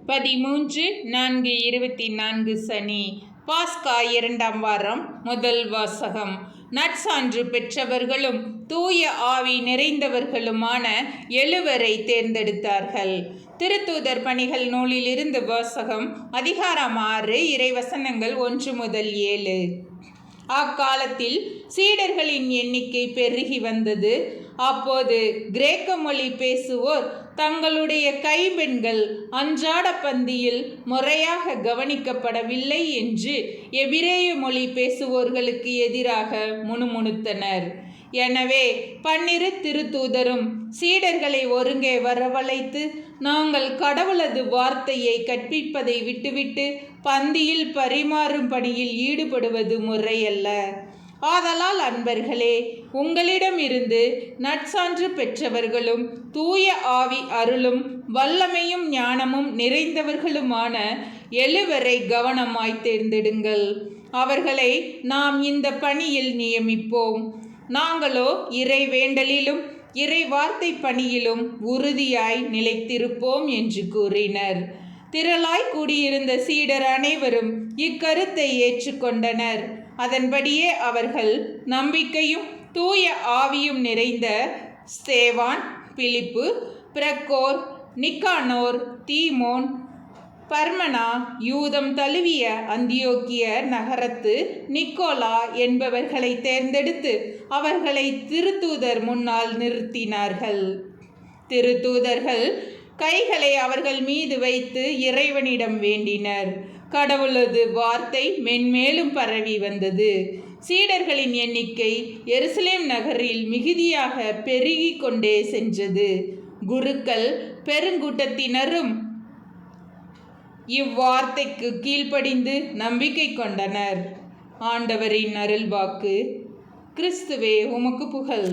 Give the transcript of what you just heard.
13/4/24 சனி. பாஸ்கா 2ஆம் வாரம். முதல் வாசகம். நற்சான்று பெற்றவர்களும் தூய ஆவி நிறைந்தவர்களுமான 7 தேர்ந்தெடுத்தார்கள். திருத்தூதர் பணிகள் நூலிலிருந்து வாசகம். அதிகாரம் 6, இறைவசனங்கள் 1 முதல் 7. அக்காலத்தில் சீடர்களின் எண்ணிக்கை பெருகி வந்தது. அப்போது கிரேக்க மொழி பேசுவோர் தங்களுடைய கைம்பெண்கள் அன்றாட பந்தியில் முறையாக கவனிக்கப்படவில்லை என்று எபிரேய மொழி பேசுவோர்களுக்கு எதிராக முணுமுணுத்தனர். எனவே 12 திருத்தூதரும் சீடர்களை ஒருங்கே வரவழைத்து, நாங்கள் கடவுளது வார்த்தையை கற்பிப்பதை விட்டுவிட்டு பந்தியில் பரிமாறும் பணியில் ஈடுபடுவது முறையல்ல. ஆதலால் அன்பர்களே, உங்களிடம் இருந்து நற்சான்று பெற்றவர்களும் தூய ஆவி அருளும் வல்லமையும் ஞானமும் நிறைந்தவர்களுமான 7 கவனமாய் தேர்ந்தெடுங்கள். அவர்களை நாம் இந்த பணியில் நியமிப்போம். நாங்களோ இறை வேண்டலிலும் இறை வார்த்தை பணியிலும் உறுதியாய் நிலைத்திருப்போம் என்று கூறினர். திரளாய் கூடியிருந்த சீடர் அனைவரும் இக்கருத்தை ஏற்றுக்கொண்டனர். அதன்படியே அவர்கள் நம்பிக்கையும் தூய ஆவியும் நிறைந்த ஸ்தேவான், பிலிப்பு, பிரக்கோர், நிக்கானோர், தீமோன், பர்மனா, யூதம் தழுவிய அந்தியோக்கிய நகரத்து நிக்கோலா என்பவர்களை தேர்ந்தெடுத்து அவர்களை திருத்தூதர் முன்னால் நிறுத்தினார்கள். திருத்தூதர்கள் கைகளை அவர்கள் மீது வைத்து இறைவனிடம் வேண்டினர். கடவுளது வார்த்தை மென்மேலும் பரவி வந்தது. சீடர்களின் எண்ணிக்கை எருசலேம் நகரில் மிகுதியாக பெருகி கொண்டே சென்றது. குருக்கள் பெருங்கூட்டத்தினரும் இவ்வார்த்தைக்கு கீழ்ப்படிந்து நம்பிக்கை கொண்டனர். ஆண்டவரின் அருள்வாக்கு. கிறிஸ்துவே உமக்கு புகழ்.